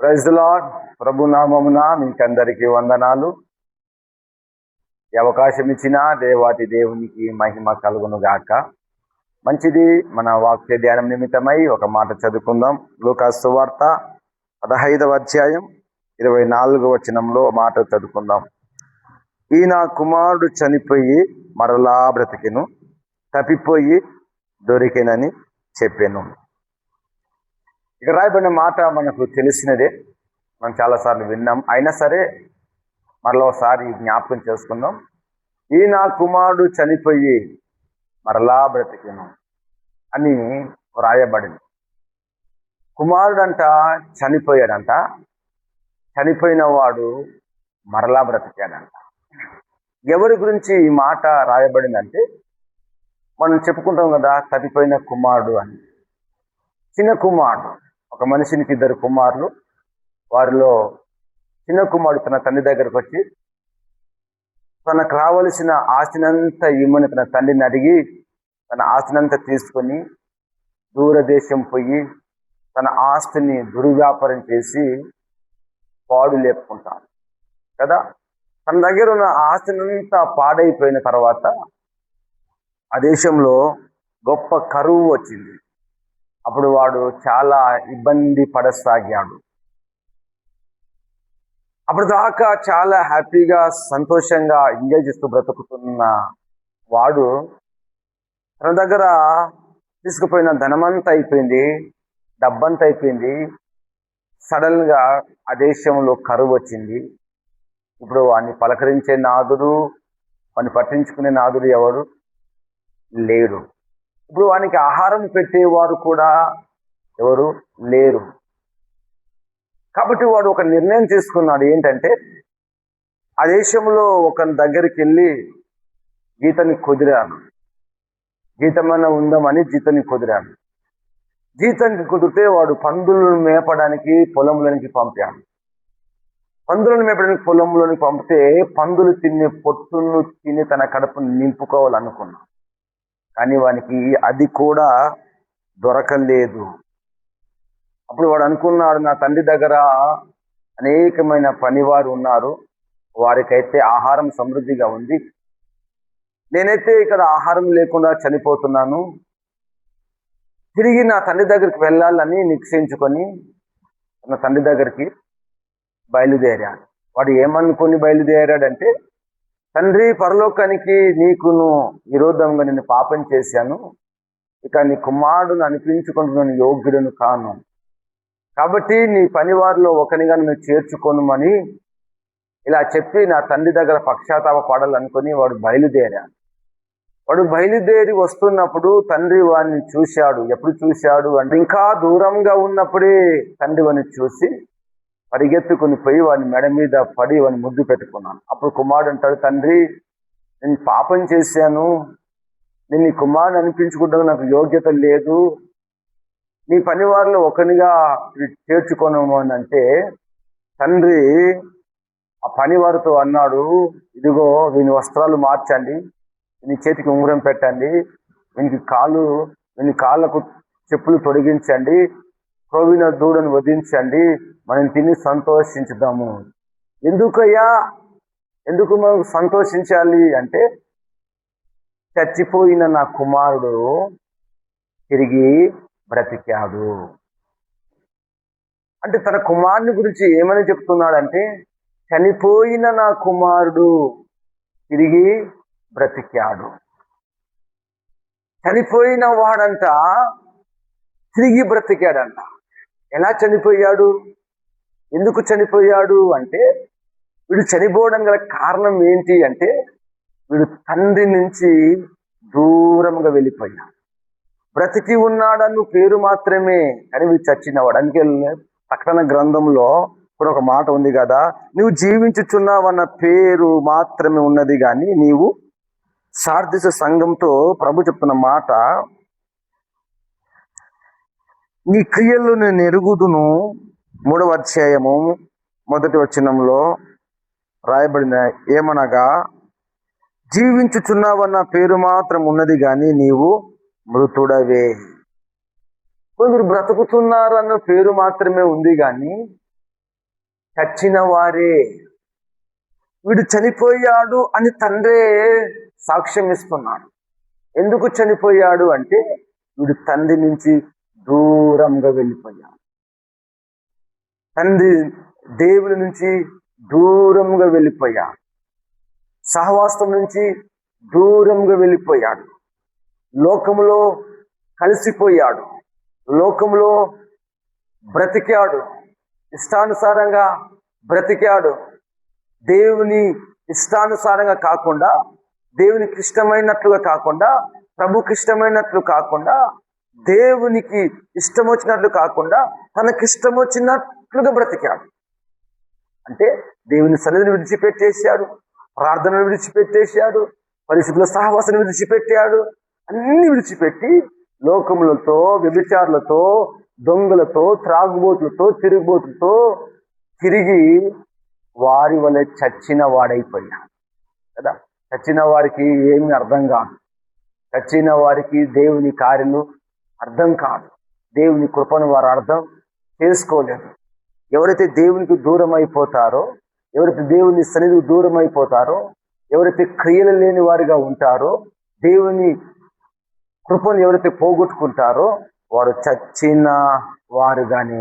Praise the lord. ప్రభు నామమున మీకందరికీ వందనాలు. ఈ అవకాశం ఇచ్చిన దేవాతి దేవునికి మహిమ కలుగును గాక. మంచిది. మన వాక్య ధ్యానం నిమిత్తమై ఒక మాట చదువుకుందాం. లూకాసు సువార్త 15వ అధ్యాయం 24వ వచనంలో మాట చదువుకుందాం. ఈ నా కుమారుడు చనిపోయి మరలా బ్రతికెను, తప్పిపోయి దొరికెనని చెప్పాను. ఇక రాయబడిన మాట మనకు తెలిసినదే, మనం చాలాసార్లు విన్నాం. అయినా సరే మరలా ఒకసారి జ్ఞాపకం చేసుకుందాం. ఈ నా కుమారుడు చనిపోయి మరలా బ్రతికెను అని రాయబడింది. కుమారుడంట చనిపోయాడంట, చనిపోయిన వాడు మరలా బ్రతికాడంట. ఎవరి గురించి ఈ మాట రాయబడిందంటే, మనం చెప్పుకుంటాం కదా, తప్పిపోయిన కుమారుడు అని. చిన్న కుమారుడు, ఒక మనిషినికి 2 కుమారులు. వారిలో చిన్న కుమారుడు తన తండ్రి దగ్గరకు వచ్చి తనకు రావలసిన ఆస్తినంతా ఇమ్మని తన తండ్రిని అడిగి తన ఆస్తినంతా తీసుకొని దూరదేశం పోయి తన ఆస్తిని దుర్వ్యాపారం చేసి పాడు లేపుకుంటాడు కదా. తన దగ్గర ఉన్న ఆస్తినంతా పాడైపోయిన తర్వాత ఆ దేశంలో గొప్ప కరువు వచ్చింది. అప్పుడు వాడు చాలా ఇబ్బంది పడసాగాడు. అప్పుడు దాకా చాలా హ్యాపీగా సంతోషంగా ఎంజాయ్ చేస్తూ బ్రతుకుతున్న వాడు తన దగ్గర తీసుకుపోయిన ధనమంతా అయిపోయింది, డబ్బంతా అయిపోయింది. సడన్గా ఆ దేశంలో కరువు వచ్చింది. ఇప్పుడు వాడిని పలకరించే నాదుడు, వాడిని పట్టించుకునే నాదుడు ఎవరు లేరు. ఇప్పుడు వానికి ఆహారం పెట్టేవారు కూడా ఎవరు లేరు. కాబట్టి వాడు ఒక నిర్ణయం తీసుకున్నాడు. ఏంటంటే, ఆ దేశంలో ఒక దగ్గరికి వెళ్ళి జీతాన్ని కుదిరాను, జీతమన్నా ఉందామని జీతాన్ని కుదిరాను. జీతానికి కుదిరితే వాడు పందులను మేపడానికి పొలంలోనికి పంపాడు. పందులను మేపడానికి పొలంలోనికి పంపితే పందులు తినే పొట్టును తిని తన కడుపును నింపుకోవాలనుకున్నాడు. కానీ వానికి అది కూడా దొరకలేదు. అప్పుడు వాడు అనుకున్నాడు, నా తండ్రి దగ్గర అనేకమైన పనివారు ఉన్నారు, వారికైతే ఆహారం సమృద్ధిగా ఉంది, నేనైతే ఇక్కడ ఆహారం లేకుండా చనిపోతున్నాను. తిరిగి నా తండ్రి దగ్గరికి వెళ్ళాలని నిశ్చయించుకొని నా తండ్రి దగ్గరికి బయలుదేరాడు. వాడు ఏమనుకొని బయలుదేరాడంటే, తండ్రి, పరలోకానికి నీకును విరోధంగా నేను పాపం చేశాను, ఇక నీ కుమారుడును అనిపించుకుంటున్నాను యోగ్యుడను కాను, కాబట్టి నీ పనివారిలో ఒకనిగా నువ్వు చేర్చుకోనుమని ఇలా చెప్పి నా తండ్రి దగ్గర పశ్చాత్తాప పడాలనుకొని వాడు బయలుదేరాడు. వాడు బయలుదేరి వస్తున్నప్పుడు తండ్రి వాడిని చూశాడు. ఎప్పుడు చూశాడు అంటే, ఇంకా దూరంగా ఉన్నప్పుడే తండ్రి వాడిని చూసి పరిగెత్తుకుని పోయి వాని మెడ మీద పడి వాని ముద్దు పెట్టుకున్నాను. అప్పుడు కుమారుడు అంటాడు, తండ్రి, నేను పాపం చేశాను, నేను నీ కుమారుడు అనిపించుకుంటూ నాకు యోగ్యత లేదు, నీ పనివారిలో ఒకనిగా చేర్చుకోను అని అంటే, తండ్రి ఆ పనివారితో అన్నాడు, ఇదిగో వీని వస్త్రాలు మార్చండి, వీని చేతికి ఉంగరం పెట్టండి, వీని కాళ్ళకు చెప్పులు తొడిగించండి, క్రొవ్విన దూడను వధించండి, మనం తిని సంతోషించుదాము. ఎందుకయ్యా, ఎందుకు మనం సంతోషించాలి అంటే, చచ్చిపోయిన నా కుమారుడు తిరిగి బ్రతికాడు. అంటే తన కుమారుని గురించి ఏమని చెప్తున్నాడంటే, చనిపోయిన నా కుమారుడు తిరిగి బ్రతికాడు. చనిపోయిన వాడంట తిరిగి బ్రతికాడంట. ఎలా చనిపోయాడు, ఎందుకు చనిపోయాడు అంటే, వీడు చనిపోవడం గల కారణం ఏంటి అంటే, వీడు తండ్రి నుంచి దూరంగా వెళ్ళిపోయాడు. బ్రతికి ఉన్నాడన్ను పేరు మాత్రమే, కానీ వీడు చచ్చినవాడు. అందుకే ప్రకటన గ్రంథంలో కూడా ఒక మాట ఉంది కదా, నువ్వు జీవించుచున్నావన్న పేరు మాత్రమే ఉన్నది కానీ నీవు సార్దిస సంఘంతో ప్రభు చెప్తున్న మాట, నీ క్రియలు నేను ఎరుగుదును. 3వ అధ్యాయము 1వ వచనంలో రాయబడిన ఏమనగా, జీవించుచున్నావన్న పేరు మాత్రం ఉన్నది కానీ నీవు మృతుడవే. కొందరు బ్రతుకుతున్నారు అన్న పేరు మాత్రమే ఉంది కానీ చచ్చిన వారే. వీడు చనిపోయాడు అని తండ్రే సాక్ష్యం ఇస్తున్నాడు. ఎందుకు చనిపోయాడు అంటే వీడు తండ్రి నుంచి దూరంగా వెళ్ళిపోయాడు. తండ్రి దేవుని నుంచి దూరంగా వెళ్ళిపోయాడు. సహవాసం నుంచి దూరంగా వెళ్ళిపోయాడు. లోకములో కలిసిపోయాడు. లోకములో బ్రతికాడు. ఇష్టానుసారంగా బ్రతికాడు. దేవుని ఇష్టానుసారంగా కాకుండా, దేవునికి ఇష్టమైనట్లుగా కాకుండా, ప్రభుకి ఇష్టమైనట్లు కాకుండా, దేవునికి ఇష్టం వచ్చినట్లు కాకుండా తనకి ఇష్టం వచ్చినట్లుగా బ్రతికాడు. అంటే దేవుని సన్నిధిని విడిచిపెట్టేశాడు, ప్రార్థనను విడిచిపెట్టేశాడు, పరిశుద్ధుల సహవాసాన్ని విడిచిపెట్టాడు. అన్ని విడిచిపెట్టి లోకములతో, వ్యభిచారులతో, దొంగలతో, త్రాగుబోతులతో, తిరుగుబోతులతో తిరిగి వారి వల్ల చచ్చిన వాడైపోయాడు కదా. చచ్చిన వారికి ఏమీ అర్థం కాదు. చచ్చిన వారికి దేవుని కార్యలు అర్థం కాదు. దేవుని కృపను వారు అర్థం చేసుకోలేదు. ఎవరైతే దేవునికి దూరం అయిపోతారో, ఎవరైతే దేవుని సన్నిధికి దూరం అయిపోతారో, ఎవరైతే క్రియలు లేని వారిగా ఉంటారో, దేవుని కృపను ఎవరైతే పోగొట్టుకుంటారో వారు చచ్చిన వారుగానే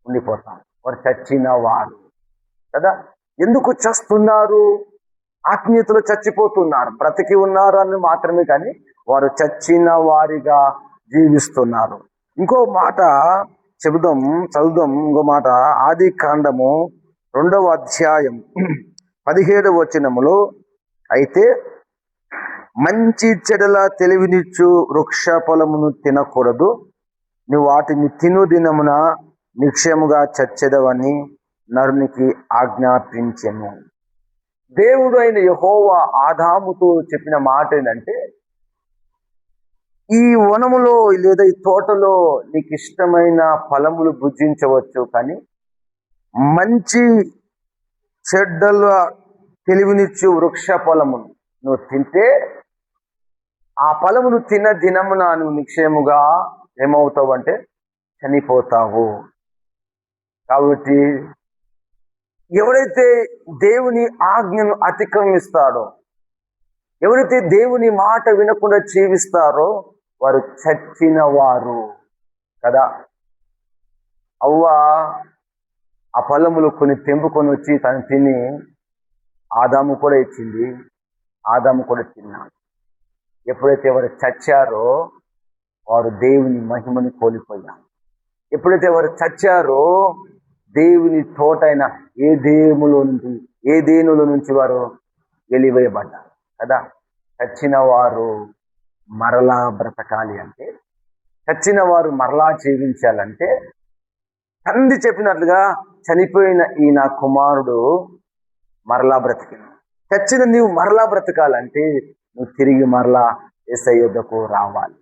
ఉండిపోతారు. వారు చచ్చిన వారు కదా. ఎందుకు చస్తున్నారు? ఆత్మీయతలో చచ్చిపోతున్నారు. బ్రతికి ఉన్నారు అని మాత్రమే, కానీ వారు చచ్చిన వారిగా జీవిస్తున్నారు. ఇంకో మాట చదువుదాం. ఇంకో మాట ఆది కాండము 2వ అధ్యాయం 17వ వచనములో, అయితే మంచి చెడుల తెలివినిచ్చు వృక్ష ఫలమును తినకూడదు, నువ్వు వాటిని తిను దినమున నిక్షేముగా చచ్చెదవని నరునికి ఆజ్ఞాపించెను. దేవుడు అయిన యెహోవా ఆదాముతో చెప్పిన మాట ఏంటంటే, ఈ వనములో లేదా ఈ తోటలో నీకు ఇష్టమైన ఫలములు భుజించవచ్చు, కానీ మంచి చెడ్డల తెలివినిచ్చు వృక్ష ఫలమును నువ్వు తింటే ఆ ఫలమును తిన్న దినమున నువ్వు నిక్షేముగా ఏమవుతావు అంటే చనిపోతావు. కాబట్టి ఎవరైతే దేవుని ఆజ్ఞను అతిక్రమిస్తాడో, ఎవరైతే దేవుని మాట వినకుండా జీవిస్తారో వారు చచ్చిన వారు కదా. అవ్వ ఆ ఫలములు కొన్ని తెంపుకొని వచ్చి తను తిని ఆదాము కూడా ఇచ్చింది. ఆదాము కూడా తిన్నాడు. ఎప్పుడైతే వారు చచ్చారో వారు దేవుని మహిమని కోల్పోయారు. ఎప్పుడైతే వారు చచ్చారో దేవుని తోటైన ఏదేనులో నుంచి వారు వెలివేయబడ్డారు కదా. చచ్చిన వారు మరలా బ్రతకాలి అంటే, చచ్చిన వారు మరలా జీవించాలంటే, తండ్రి చెప్పినట్లుగా చనిపోయిన ఈ నా కుమారుడు మరలా బ్రతికిన, చచ్చిన నీవు మరలా బ్రతకాలంటే నువ్వు తిరిగి మరలా యేసయ్య యొద్దకు రావాలి.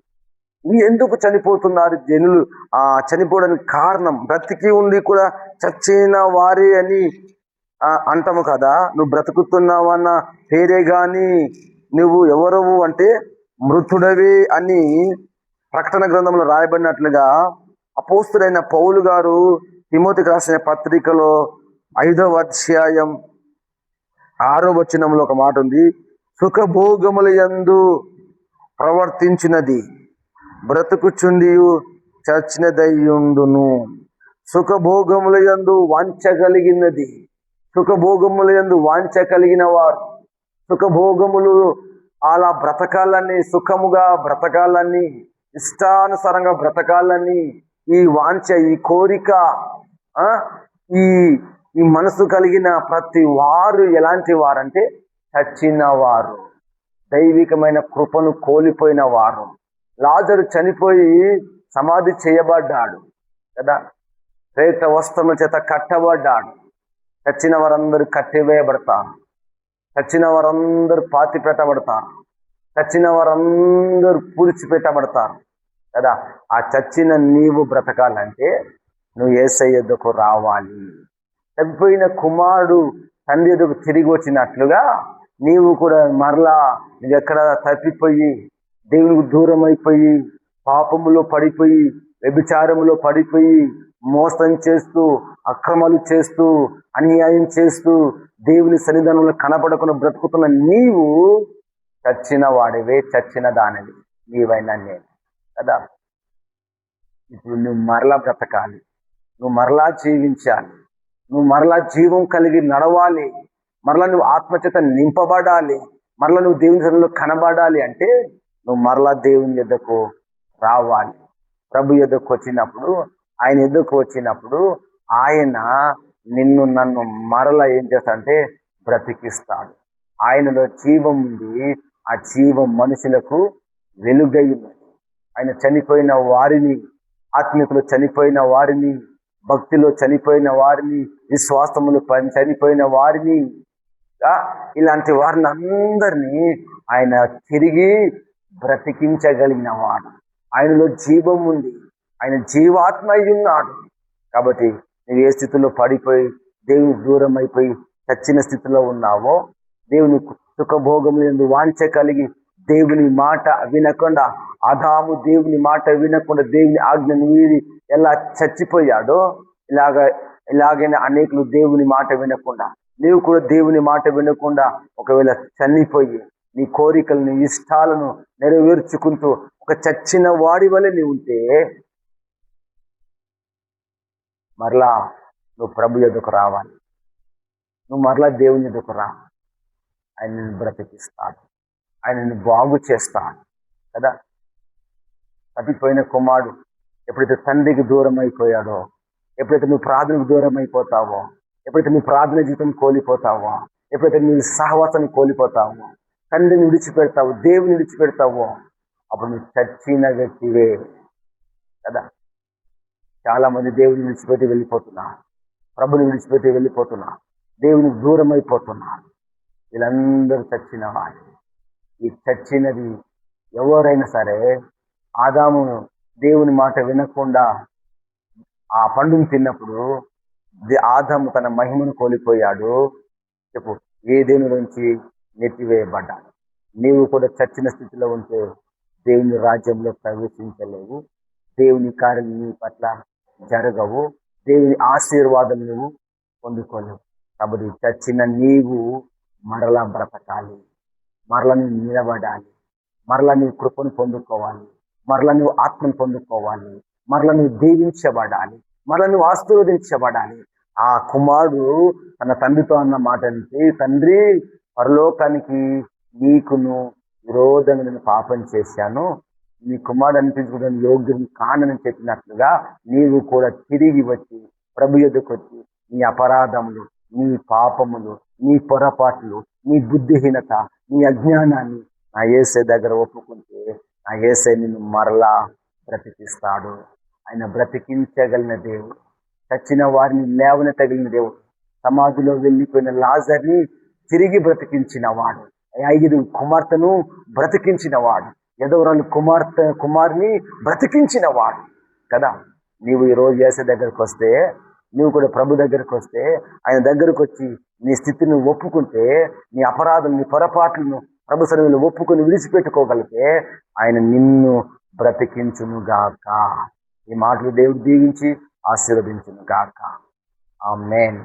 ఎందుకు చనిపోతున్నారు జనులు? చనిపోవడానికి కారణం, బ్రతికి ఉండి కూడా చచ్చిన వారే అని అంటాము కదా. నువ్వు బ్రతుకుతున్నావన్న పేరే గాని నువ్వు ఎవరవు అంటే మృతుడవే అని ప్రకటన గ్రంథంలో రాయబడినట్లుగా అపోస్తులైన పౌలు గారు తిమోతికి రాసిన పత్రికలో 5వ అధ్యాయం 6వ వచనంలో ఒక మాట ఉంది. సుఖభోగముల యందు ప్రవర్తించినది బ్రతుకుచుండియు చచ్చినదయ్యుండును. సుఖభోగముల యందు వాంఛ కలిగినది, సుఖభోగముల యందు వాంఛ కలిగిన వారు, సుఖభోగములు అలా బ్రతకాలని, సుఖముగా బ్రతకాలని, ఇష్టానుసారంగా బ్రతకాలని ఈ వాంఛ, ఈ కోరిక, ఈ మనసు కలిగిన ప్రతి వారు ఎలాంటి వారంటే చచ్చిన వారు, దైవికమైన కృపను కోల్పోయిన వారు. లాజరు చనిపోయి సమాధి చేయబడ్డాడు కదా, ప్రేత వస్త్రముల చేత కట్టబడ్డాడు. చచ్చిన వారందరూ కట్టివేయబడతారు, చచ్చిన వారందరూ పాతి పెట్టబడతారు, చచ్చిన వారందరూ పూడ్చిపెట్టబడతారు కదా. ఆ చచ్చిన నీవు బ్రతకాలంటే నువ్వు యేసయ్య యొద్దకు రావాలి. చనిపోయిన కుమారుడు తండ్రి యొద్దకు తిరిగి వచ్చినట్లుగా నీవు కూడా మరలా నువ్వు ఎక్కడ తప్పిపోయి దేవునికి దూరం అయిపోయి, పాపములో పడిపోయి, వ్యభిచారములో పడిపోయి, మోసం చేస్తూ, అక్రమాలు చేస్తూ, అన్యాయం చేస్తూ, దేవుని సన్నిధానంలో కనపడకుండా బ్రతుకుతున్న నీవు చచ్చిన వాడివే, చచ్చిన దానివి నీవైనా నేను కదా. ఇప్పుడు నువ్వు మరలా బ్రతకాలి, నువ్వు మరలా జీవించాలి, నువ్వు మరలా జీవం కలిగి నడవాలి, మరలా నువ్వు ఆత్మచేత నింపబడాలి, మరలా నువ్వు దేవుని సన్నిధిలో కనబడాలి అంటే నువ్వు మరలా దేవుని యొద్దకు రావాలి. ప్రభు యొద్దకు వచ్చినప్పుడు, ఆయన యొద్దకు వచ్చినప్పుడు ఆయన నిన్ను నన్ను మరలా ఏం చేస్తాడంటే బ్రతికిస్తాడు. ఆయనలో జీవం ఉంది, ఆ జీవం మనుషులకు వెలుగై ఉన్నది. ఆయన చనిపోయిన వారిని, ఆత్మీయతలో చనిపోయిన వారిని, భక్తిలో చనిపోయిన వారిని, విశ్వాసములు చనిపోయిన వారిని, ఇలాంటి వారిని అందరినీ ఆయన తిరిగి బ్రతికించగలిగిన వాడు. ఆయనలో జీవం ఉంది, ఆయన జీవాత్మ అయి ఉన్నాడు. కాబట్టి నువ్వు ఏ స్థితిలో పడిపోయి దేవుని దూరం అయిపోయి చచ్చిన స్థితిలో ఉన్నావో, దేవుని సుఖభోగములందు వాంఛ కలిగి దేవుని మాట వినకుండా, ఆదాము దేవుని మాట వినకుండా దేవుని ఆజ్ఞను మీరి ఎలా చచ్చిపోయాడో, ఇలాగైనా అనేకులు దేవుని మాట వినకుండా, నీవు కూడా దేవుని మాట వినకుండా ఒకవేళ చనిపోయి నీ కోరికలు, నీ ఇష్టాలను నెరవేర్చుకుంటూ ఒక చచ్చిన వాడి వలె నీ ఉంటే మరలా నువ్వు ప్రభు యొద్దకు రావాలి. నువ్వు మరలా దేవుని యొద్దకు రా. ఆయన నిన్ను బ్రతికిస్తాడు, ఆయన నిన్ను బాగు చేస్తాడు కదా. తప్పిపోయిన కుమారుడు ఎప్పుడైతే తండ్రికి దూరం అయిపోయాడో, ఎప్పుడైతే నువ్వు ప్రార్థనకు దూరం అయిపోతావో, ఎప్పుడైతే నువ్వు ప్రార్థన జీవితం కోల్పోతావో, ఎప్పుడైతే నువ్వు సహవాసాన్ని కోల్పోతావో, తండ్రిని విడిచిపెడతావు, దేవుని విడిచిపెడతావో, అప్పుడు నువ్వు చచ్చిన వ్యక్తివే కదా. చాలా మంది దేవుని విడిచిపెట్టి వెళ్ళిపోతున్నారు, ప్రభుని విడిచిపెట్టి వెళ్ళిపోతున్నారు, దేవునికి దూరం అయిపోతున్నారు. వీళ్ళందరూ చచ్చిన వారు. ఈ చచ్చినది ఎవరైనా సరే, ఆదాము దేవుని మాట వినకుండా ఆ పండును తిన్నప్పుడు ఆదాము తన మహిమను కోల్పోయాడు. చెప్పు, ఏదేను నుంచి నెట్టివేయబడ్డాడు. నీవు కూడా చచ్చిన స్థితిలో ఉంటే దేవుని రాజ్యంలో ప్రవేశించలేవు, దేవుని కార్యం నీ పట్ల జరగవు, దేవుని ఆశీర్వాదం నువ్వు పొందుకోలేవు. కాబట్టి చచ్చిన నీవు మరలా బ్రతకాలి, మరలా నువ్వు నిలబడాలి, మరలా నువ్వు కృపను పొందుకోవాలి, మరలా నువ్వు ఆత్మను పొందుకోవాలి, మరలా నువ్వు దీవించబడాలి, మరలా నువ్వు ఆశీర్వదించబడాలి. ఆ కుమారుడు తన తండ్రితో అన్న మాట అంటే, తండ్రి, పరలోకానికి నీకును విరోధంగా నేను పాపం చేశాను, నీ కుమారుడు అనిపించుకోవడానికి యోగ్యం కానని చెప్పినట్లుగా నీవు కూడా తిరిగి వచ్చి ప్రభు యొద్దకు వచ్చి నీ అపరాధములు, నీ పాపములు, నీ పొరపాట్లు, నీ బుద్ధిహీనత, నీ అజ్ఞానాన్ని నా యేసే దగ్గర ఒప్పుకుంటే నా యేసే నిన్ను మరలా బ్రతికిస్తాడు. ఆయన బ్రతికించగలిగిన దేవుడు, చచ్చిన వారిని లేవనెత్తగలిగిన దేవుడు, సమాధిలో వెళ్ళిపోయిన లాజర్ని తిరిగి బ్రతికించిన వాడు, 5 కుమార్తెను బ్రతికించిన వాడు, ఎదవరాలు కుమార్ని బ్రతికించిన వాడు కదా. నీవు ఈరోజు యేసే దగ్గరకు వస్తే, నువ్వు కూడా ప్రభు దగ్గరకు వస్తే, ఆయన దగ్గరకు వచ్చి నీ స్థితిని ఒప్పుకుంటే, నీ అపరాధం, నీ పొరపాట్లను ప్రభు సన్నిధిలో ఒప్పుకొని విడిచిపెట్టుకోగలిగితే ఆయన నిన్ను బ్రతికించునుగాక. ఈ మాటలు దేవుడు దీవించి ఆశీర్వదించునుగాక. ఆమేన్.